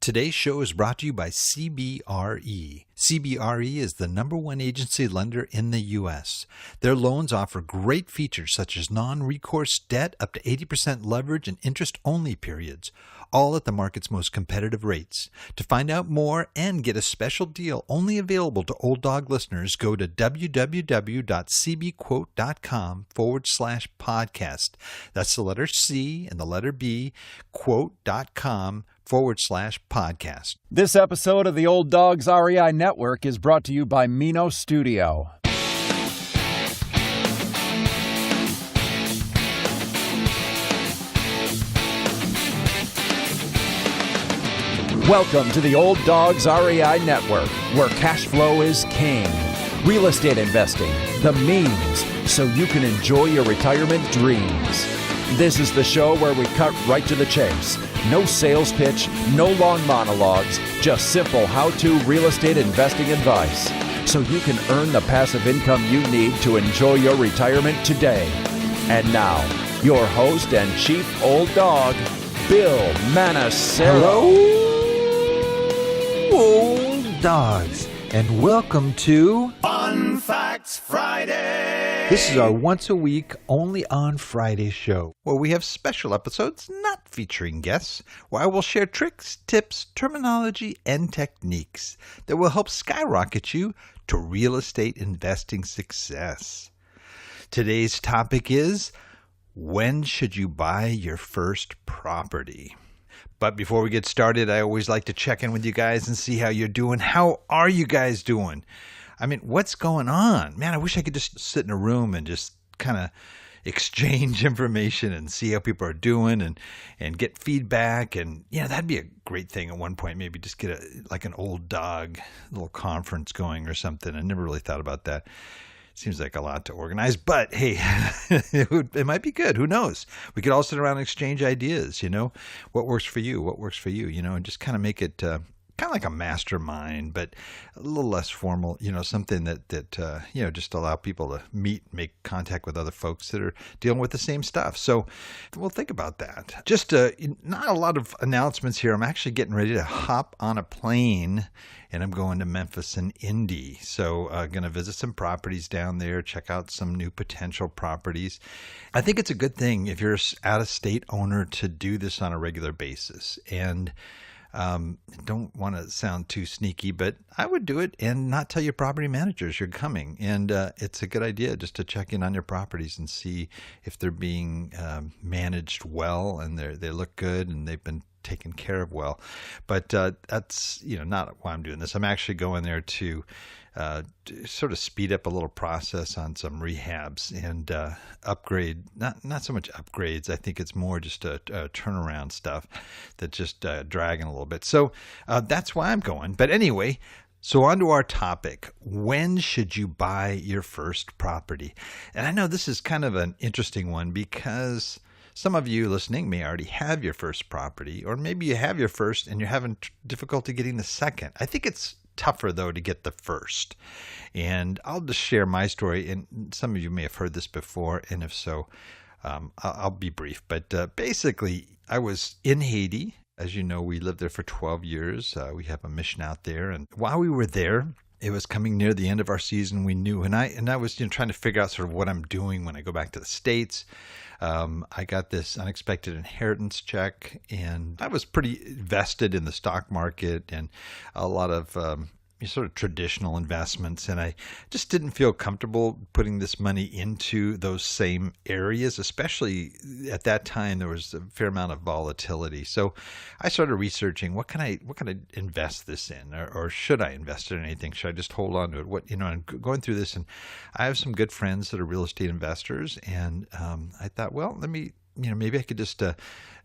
Today's show is brought to you by CBRE. CBRE is the #1 agency lender in the U.S. Their loans offer great features such as non-recourse debt, up to 80% leverage, and interest-only periods, all at the market's most competitive rates. To find out more and get a special deal only available to Old Dog listeners, go to www.cbquote.com/podcast. That's the letter C and the letter B, quote.com/podcast. This episode of the Old Dogs REI Network is brought to you by Mino Studio. Welcome to the Old Dogs REI Network, where cash flow is king. Real estate investing, the means, so you can enjoy your retirement dreams. This is the show where we cut right to the chase. No sales pitch, no long monologues, just simple how-to real estate investing advice, so you can earn the passive income you need to enjoy your retirement today. And now, your host and chief old dog, Bill Manassero. Hello, old dogs, and welcome to Fun Facts Friday. This is our once-a-week, only on Friday show, where we have special episodes not featuring guests, where I will share tricks, tips, terminology, and techniques that will help skyrocket you to real estate investing success. Today's topic is, when should you buy your first property? But before we get started, I always like to check in with you guys and see how you're doing. How are you guys doing? I mean, what's going on? Man, I wish I could just sit in a room and just kind of exchange information and see how people are doing and get feedback. And, that'd be a great thing at one point. Maybe just get an old dog little conference going or something. I never really thought about that. Seems like a lot to organize, but hey, it might be good. Who knows? We could all sit around and exchange ideas, what works for you, and just kind of make it kind of like a mastermind, but a little less formal, something that just allow people to meet, make contact with other folks that are dealing with the same stuff. So we'll think about that. Just not a lot of announcements here. I'm actually getting ready to hop on a plane, and I'm going to Memphis and Indy. So going to visit some properties down there, check out some new potential properties. I think it's a good thing if you're an out-of-state owner to do this on a regular basis. And don't want to sound too sneaky, but I would do it and not tell your property managers you're coming. And it's a good idea just to check in on your properties and see if they're being managed well and they look good and they've been taken care of well. But that's not why I'm doing this. I'm actually going there to sort of speed up a little process on some rehabs and upgrade, not so much upgrades. I think it's more just a turnaround stuff that's just dragging a little bit. So that's why I'm going. But anyway, so on to our topic. When should you buy your first property? And I know this is kind of an interesting one because some of you listening may already have your first property, or maybe you have your first and you're having difficulty getting the second. I think it's tougher, though, to get the first. And I'll just share my story. And some of you may have heard this before. And if so, I'll be brief. But basically, I was in Haiti. As you know, we lived there for 12 years. We have a mission out there. And while we were there, it was coming near the end of our season. We knew, and I was trying to figure out sort of what I'm doing when I go back to the States. I got this unexpected inheritance check, and I was pretty vested in the stock market and a lot of sort of traditional investments, and I just didn't feel comfortable putting this money into those same areas, especially at that time there was a fair amount of volatility. So I started researching what can I invest this in, or should I invest in anything? Should I just hold on to it? I'm going through this, and I have some good friends that are real estate investors, and I thought, well, let me maybe I could just,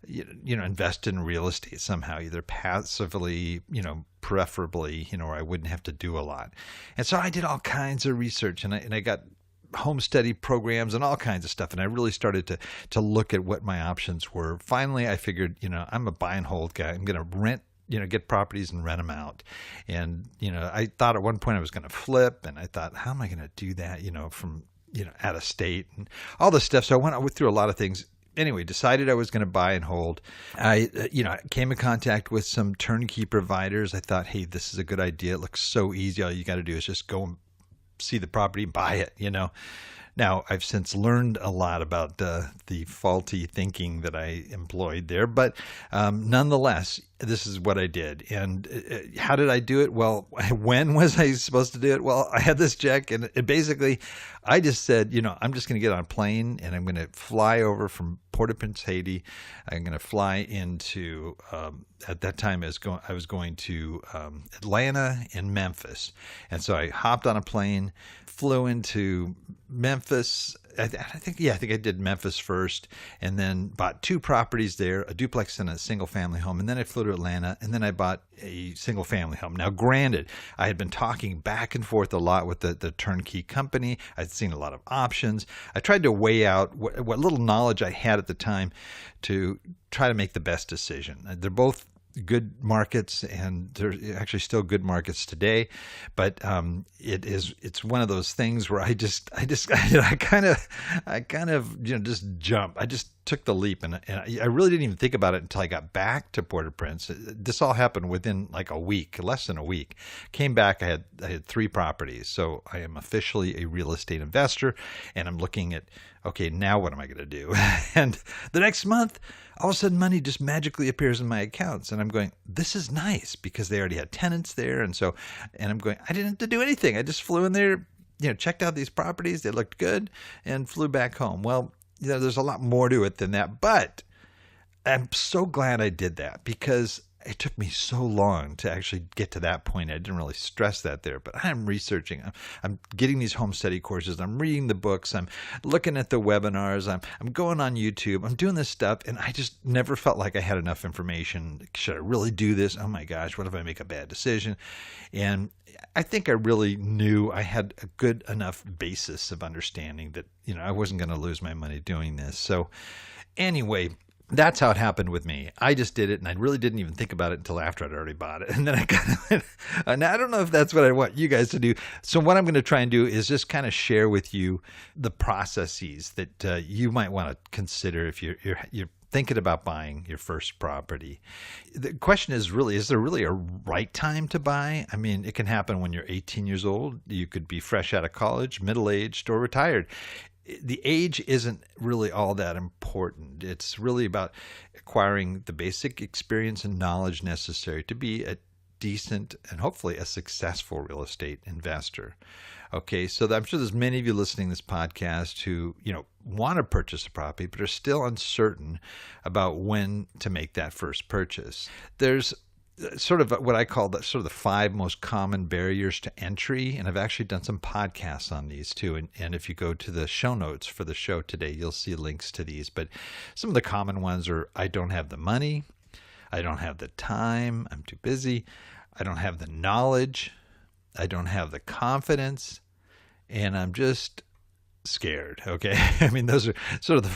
invest in real estate somehow, either passively, preferably, where I wouldn't have to do a lot. And so I did all kinds of research, and I got home study programs and all kinds of stuff. And I really started to look at what my options were. Finally, I figured, I'm a buy and hold guy. I'm going to rent, get properties and rent them out. And, I thought at one point I was going to flip, and I thought, how am I going to do that, from, out of state and all this stuff. So I went through a lot of things. anyway, decided I was going to buy and hold. I came in contact with some turnkey providers. I thought, hey, this is a good idea. It looks so easy. All you got to do is just go and see the property, buy it, Now, I've since learned a lot about the faulty thinking that I employed there, but nonetheless, this is what I did. And how did I do it? Well, when was I supposed to do it? Well, I had this check, and basically, I just said, I'm just going to get on a plane, and I'm going to fly over from Port-au-Prince, Haiti. I'm going to fly into, at that time, I was going to Atlanta and Memphis. And so I hopped on a plane, flew into Memphis. I think I did Memphis first, and then bought 2 properties there, a duplex and a single family home. And then I flew to Atlanta, and then I bought a single family home. Now, granted, I had been talking back and forth a lot with the turnkey company. I'd seen a lot of options. I tried to weigh out what little knowledge I had at the time to try to make the best decision. They're both good markets, and they're actually still good markets today, but it's one of those things where I kind of just jump. I just took the leap, and I really didn't even think about it until I got back to Port-au-Prince. This all happened within like a week, less than a week. Came back, I had 3 properties, so I am officially a real estate investor, and I'm looking at, okay, now what am I going to do? And the next month, all of a sudden money just magically appears in my accounts, and I'm going, this is nice, because they already had tenants there. And I'm going, I didn't have to do anything. I just flew in there, checked out these properties. They looked good, and flew back home. Well, there's a lot more to it than that, but I'm so glad I did that, because it took me so long to actually get to that point. I didn't really stress that there, but I'm researching. I'm getting these home study courses. I'm reading the books. I'm looking at the webinars. I'm going on YouTube. I'm doing this stuff, and I just never felt like I had enough information. Should I really do this? Oh my gosh, what if I make a bad decision? And I think I really knew I had a good enough basis of understanding that, I wasn't going to lose my money doing this. So anyway, that's how it happened with me. I just did it, and I really didn't even think about it until after I'd already bought it. And then I kind of went, and I don't know if that's what I want you guys to do. So what I'm going to try and do is just kind of share with you the processes that you might want to consider if you're thinking about buying your first property. The question is there really a right time to buy? I mean, it can happen when you're 18 years old. You could be fresh out of college, middle-aged, or retired. The age isn't really all that important. It's really about acquiring the basic experience and knowledge necessary to be a decent and hopefully a successful real estate investor. Okay, so I'm sure there's many of you listening to this podcast who, want to purchase a property, but are still uncertain about when to make that first purchase. There's sort of what I call the 5 most common barriers to entry. And I've actually done some podcasts on these too. And if you go to the show notes for the show today, you'll see links to these. But some of the common ones are, I don't have the money. I don't have the time. I'm too busy. I don't have the knowledge. I don't have the confidence. And I'm just scared. Okay. I mean, those are sort of the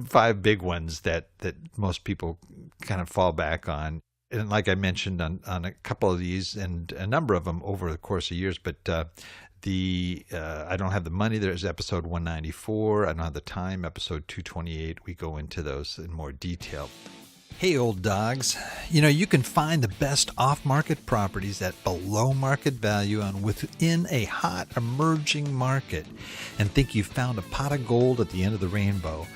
five big ones that most people kind of fall back on. And like I mentioned on a couple of these and a number of them over the course of years, but I don't have the money, there's episode 194. I don't have the time, episode 228. We go into those in more detail. Hey, old dogs. You can find the best off-market properties at below market value within a hot emerging market and think you've found a pot of gold at the end of the rainbow.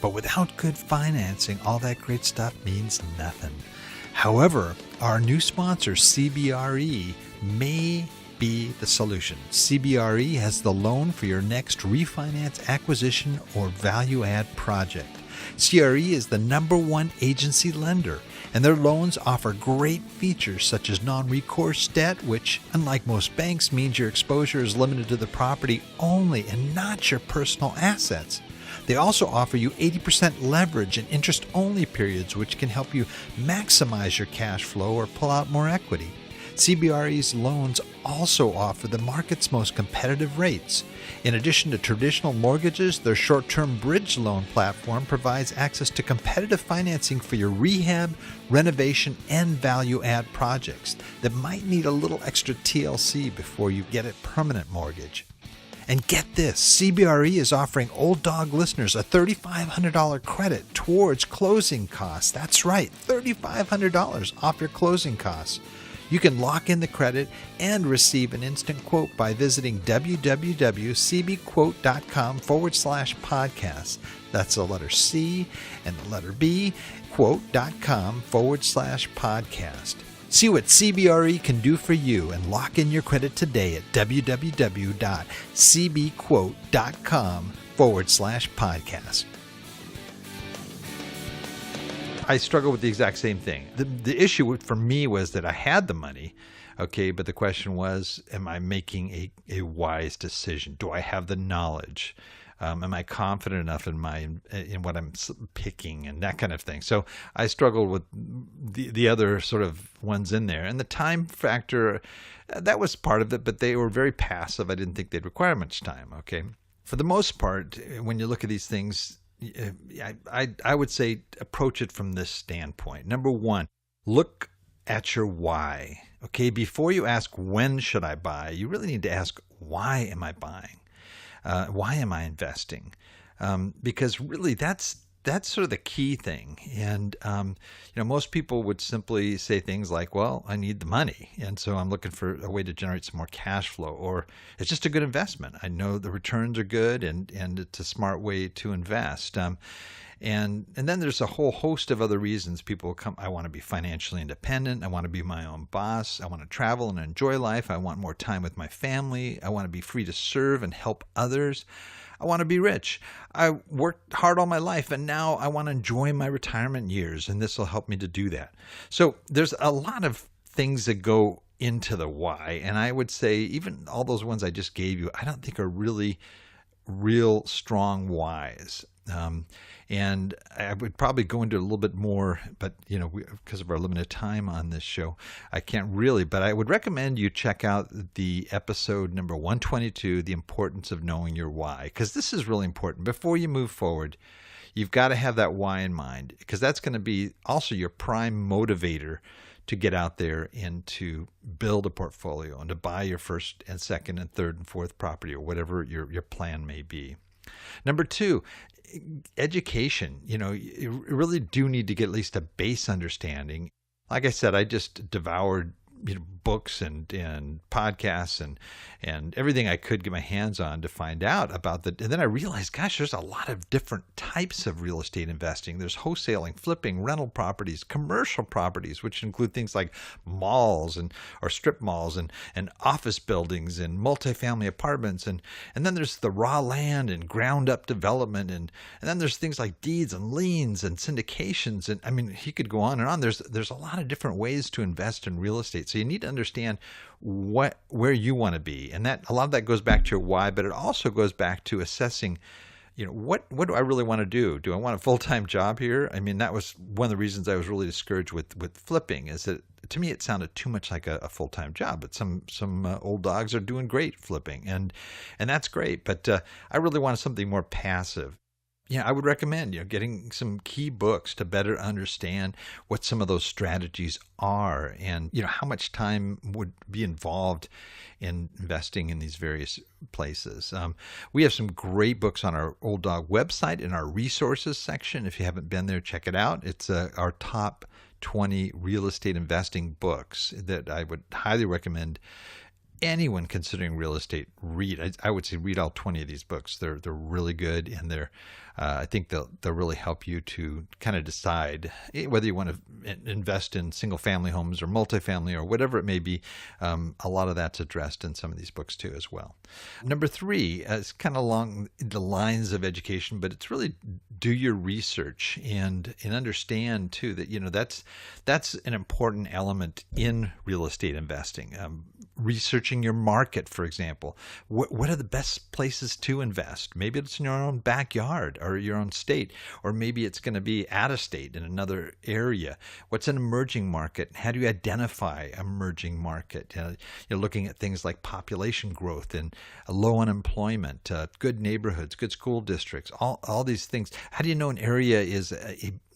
But without good financing, all that great stuff means nothing. However, our new sponsor, CBRE, may be the solution. CBRE has the loan for your next refinance, acquisition, or value-add project. CRE is the #1 agency lender, and their loans offer great features such as non-recourse debt, which, unlike most banks, means your exposure is limited to the property only and not your personal assets. They also offer you 80% leverage and interest-only periods, which can help you maximize your cash flow or pull out more equity. CBRE's loans also offer the market's most competitive rates. In addition to traditional mortgages, their short-term bridge loan platform provides access to competitive financing for your rehab, renovation, and value-add projects that might need a little extra TLC before you get a permanent mortgage. And get this, CBRE is offering Old Dog listeners a $3,500 credit towards closing costs. That's right, $3,500 off your closing costs. You can lock in the credit and receive an instant quote by visiting www.cbquote.com/podcast. That's the letter C and the letter B, quote.com/podcast. See what CBRE can do for you and lock in your credit today at www.cbquote.com/podcast. I struggle with the exact same thing. The issue for me was that I had the money, okay, but the question was, am I making a wise decision? Do I have the knowledge? Am I confident enough in what I'm picking and that kind of thing? So I struggled with the other sort of ones in there. And the time factor, that was part of it, but they were very passive. I didn't think they'd require much time, okay? For the most part, when you look at these things, I would say approach it from this standpoint. Number one, look at your why. Okay, before you ask when should I buy, you really need to ask why am I buying? Why am I investing? Because really that's sort of the key thing. And most people would simply say things like, well, I need the money, and so I'm looking for a way to generate some more cash flow, or it's just a good investment. I know the returns are good, and it's a smart way to invest. And then there's a whole host of other reasons people come. I want to be financially independent. I want to be my own boss. I want to travel and enjoy life. I want more time with my family. I want to be free to serve and help others. I want to be rich. I worked hard all my life, and now I want to enjoy my retirement years, and this will help me to do that. So there's a lot of things that go into the why, and I would say even all those ones I just gave you, I don't think are really real strong whys. And I would probably go into a little bit more, but because of our limited time on this show, I can't really. But I would recommend you check out the episode number 122, The Importance of Knowing Your Why, because this is really important. Before you move forward, you've got to have that why in mind, because that's going to be also your prime motivator to get out there and to build a portfolio and to buy your first and second and third and fourth property, or whatever your plan may be. Number two, education. You really do need to get at least a base understanding. Like I said, I just devoured books and podcasts and everything I could get my hands on to find out about and then I realized, gosh, there's a lot of different types of real estate investing. There's wholesaling, flipping, rental properties, commercial properties, which include things like malls or strip malls and office buildings and multifamily apartments, and then there's the raw land and ground up development, and then there's things like deeds and liens and syndications, and I mean, he could go on and on. There's a lot of different ways to invest in real estate. So you need to understand where you want to be, and that a lot of that goes back to your why, but it also goes back to assessing, what do I really want to do? Do I want a full-time job here? I mean, that was one of the reasons I was really discouraged with flipping, is that to me it sounded too much like a full-time job. But some old dogs are doing great flipping, and that's great. But I really wanted something more passive. I would recommend getting some key books to better understand what some of those strategies are, and how much time would be involved in investing in these various places. We have some great books on our Old Dog website in our resources section. If you haven't been there, check it out. It's our top 20 real estate investing books that I would highly recommend anyone considering real estate read. I would say read all 20 of these books. They're really good, and I think they'll really help you to kind of decide whether you want to invest in single family homes or multifamily or whatever it may be. A lot of that's addressed in some of these books too as well. Number three is kind of along the lines of education, but it's really do your research and understand too that that's an important element in real estate investing. Researching your market, for example. What are the best places to invest? Maybe it's in your own backyard or your own state, or maybe it's going to be out of state in another area. What's an emerging market? How do you identify emerging market? You're looking at things like population growth and low unemployment, good neighborhoods, good school districts, all these things. How do you know an area is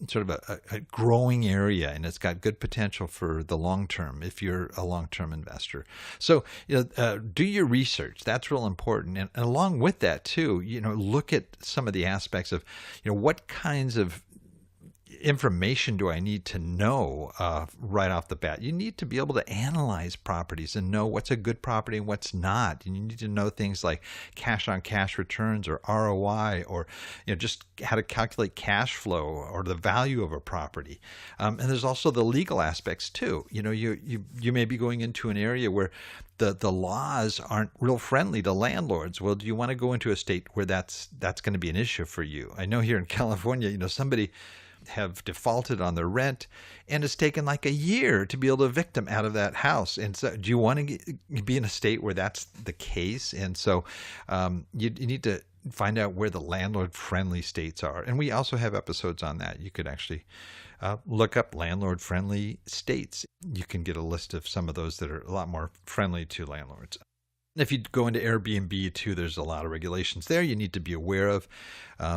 sort of a growing area, and it's got good potential for the long term if you're a long term investor. So do your research. That's real important, and along with that too, look at some of the aspects of what kinds of information do I need to know right off the bat? You need to be able to analyze properties and know what's a good property and what's not. And you need to know things like cash on cash returns or ROI, or just how to calculate cash flow or the value of a property. And there's also the legal aspects too. You may be going into an area where the laws aren't real friendly to landlords. Well, do you want to go into a state where that's going to be an issue for you? I know here in California, somebody have defaulted on their rent, and it's taken like a year to be able to evict them out of that house. And so do you want to be in a state where that's the case? And so you need to find out where the landlord-friendly states are. And we also have episodes on that. You could actually look up landlord-friendly states. You can get a list of some of those that are a lot more friendly to landlords. If you go into Airbnb too, there's a lot of regulations there you need to be aware of.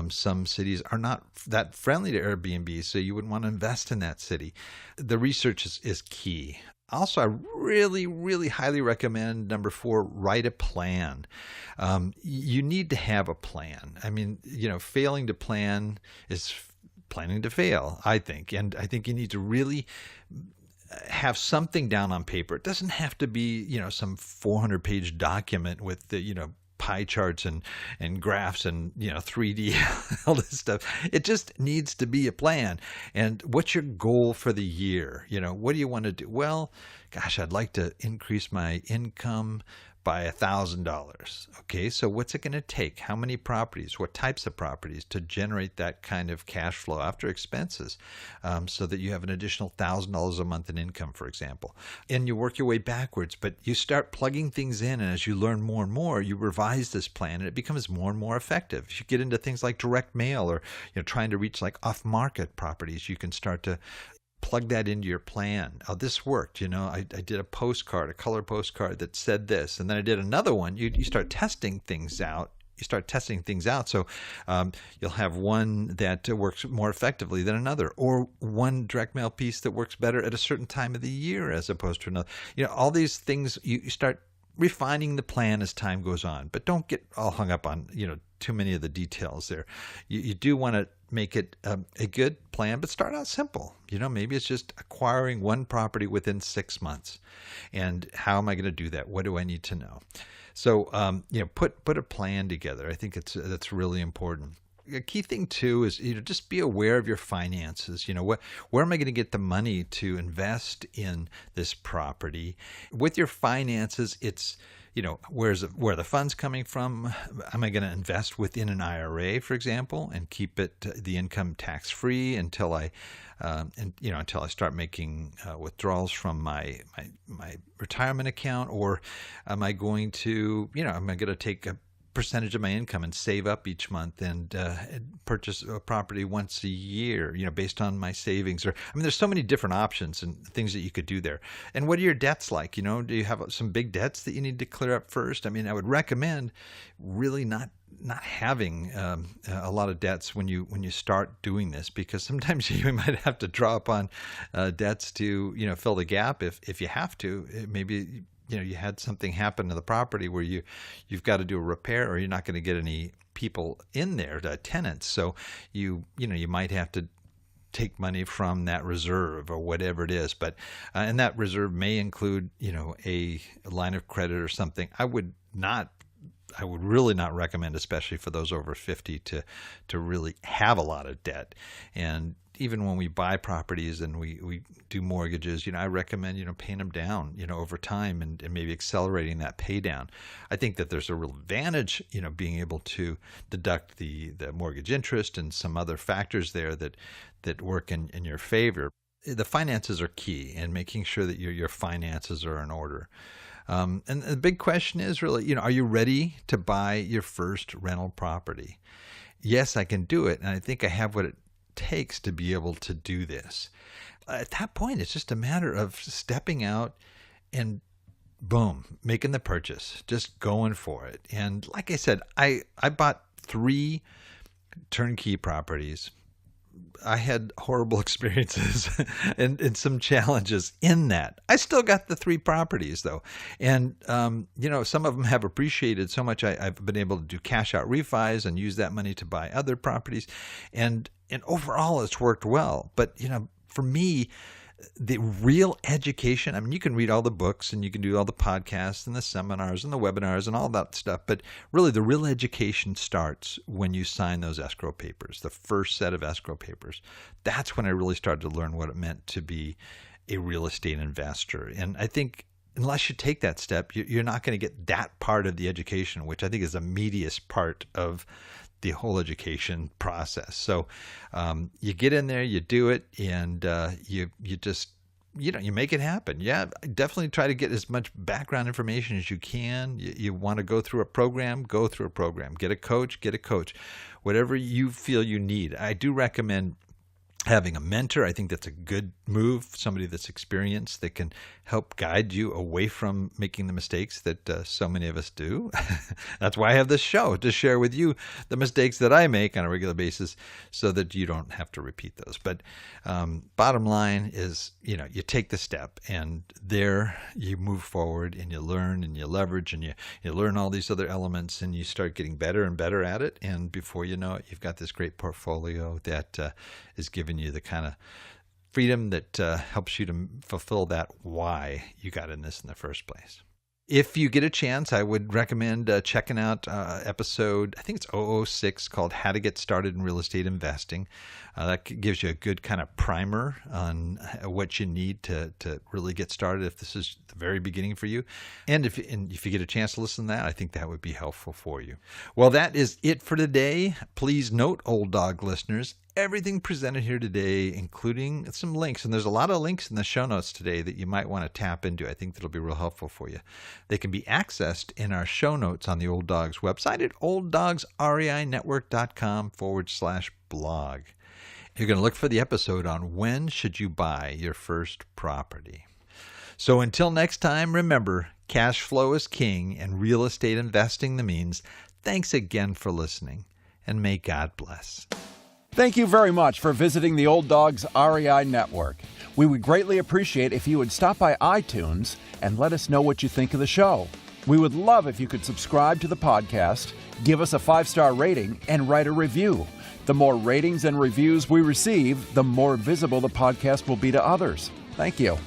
Some cities are not that friendly to Airbnb, so you wouldn't want to invest in that city. The research is key. Also, I really, really highly recommend number 4, write a plan. You need to have a plan. I mean, failing to plan is planning to fail, I think. And I think you need to really have something down on paper. It doesn't have to be, some 400-page document with the, pie charts and graphs and 3D all this stuff. It just needs to be a plan. And what's your goal for the year? What do you want to do? Well, gosh, I'd like to increase my income by $1,000. Okay, so what's it going to take? How many properties? What types of properties to generate that kind of cash flow after expenses, so that you have an additional $1,000 a month in income, for example? And you work your way backwards, but you start plugging things in, and as you learn more and more, you revise this plan, and it becomes more and more effective. If you get into things like direct mail, or trying to reach like off-market properties, you can start to plug that into your plan. Oh, this worked. I did a postcard, a color postcard that said this, and then I did another one. You start testing things out. So you'll have one that works more effectively than another, or one direct mail piece that works better at a certain time of the year as opposed to another. All these things, you start refining the plan as time goes on, but don't get all hung up on, too many of the details there. You do want to make it a good plan, but start out simple. Maybe it's just acquiring one property within 6 months. And how am I going to do that? What do I need to know? So, put a plan together. I think that's really important. A key thing too is, just be aware of your finances. Where am I going to get the money to invest in this property? With your finances, it's, where are the funds coming from? Am I going to invest within an IRA, for example, and keep the income tax free until I start making withdrawals from my retirement account? Or am I going to, take a percentage of my income and save up each month and purchase a property once a year, based on my savings? Or, there's so many different options and things that you could do there. And what are your debts like? Do you have some big debts that you need to clear up first? I would recommend really not having a lot of debts when you start doing this, because sometimes you might have to draw upon debts to fill the gap if you have to. Maybe you had something happen to the property where you've got to do a repair, or you're not going to get any people in there, tenants. So you might have to take money from that reserve or whatever it is. But and that reserve may include a line of credit or something. I would really not recommend, especially for those over 50, to really have a lot of debt. And even when we buy properties and we do mortgages, I recommend, paying them down, over time, and maybe accelerating that pay down. I think that there's a real advantage, being able to deduct the mortgage interest and some other factors there that work in your favor. The finances are key, and making sure that your finances are in order. And the big question is really, are you ready to buy your first rental property? Yes, I can do it. And I think I have what it takes to be able to do this. At that point, it's just a matter of stepping out and boom, making the purchase, just going for it. And like I said, I bought 3 turnkey properties I had horrible experiences and some challenges in that. I still got the 3 properties though. And, some of them have appreciated so much. I've been able to do cash out refis and use that money to buy other properties. And overall it's worked well. But, for me, the real education, I mean, you can read all the books and you can do all the podcasts and the seminars and the webinars and all that stuff, but really the real education starts when you sign those escrow papers, the first set of escrow papers. That's when I really started to learn what it meant to be a real estate investor. And I think unless you take that step, you're not going to get that part of the education, which I think is the meatiest part of the whole education process. So you get in there, you do it, and you just, you make it happen. Yeah, definitely try to get as much background information as you can. You want to go through a program, go through a program. Get a coach, whatever you feel you need. I do recommend having a mentor. I think that's a good move, somebody that's experienced that can help guide you away from making the mistakes that so many of us do. That's why I have this show, to share with you the mistakes that I make on a regular basis so that you don't have to repeat those. But bottom line is, you take the step and there you move forward and you learn and you leverage and you learn all these other elements and you start getting better and better at it. And before you know it, you've got this great portfolio that is giving you the kind of freedom that helps you to fulfill that why you got in this in the first place. If you get a chance, I would recommend checking out episode, I think it's 006, called How to Get Started in Real Estate Investing. That gives you a good kind of primer on what you need to really get started if this is the very beginning for you. And if you get a chance to listen to that, I think that would be helpful for you. Well, that is it for today. Please note, Old Dog listeners, everything presented here today, including some links, and there's a lot of links in the show notes today that you might want to tap into. I think that'll be real helpful for you. They can be accessed in our show notes on the Old Dogs website at olddogsreinetwork.com/blog. You're going to look for the episode on when should you buy your first property. So until next time, remember, cash flow is king and real estate investing the means. Thanks again for listening, and may God bless. Thank you very much for visiting the Old Dogs REI Network. We would greatly appreciate if you would stop by iTunes and let us know what you think of the show. We would love if you could subscribe to the podcast, give us a 5-star rating, and write a review. The more ratings and reviews we receive, the more visible the podcast will be to others. Thank you.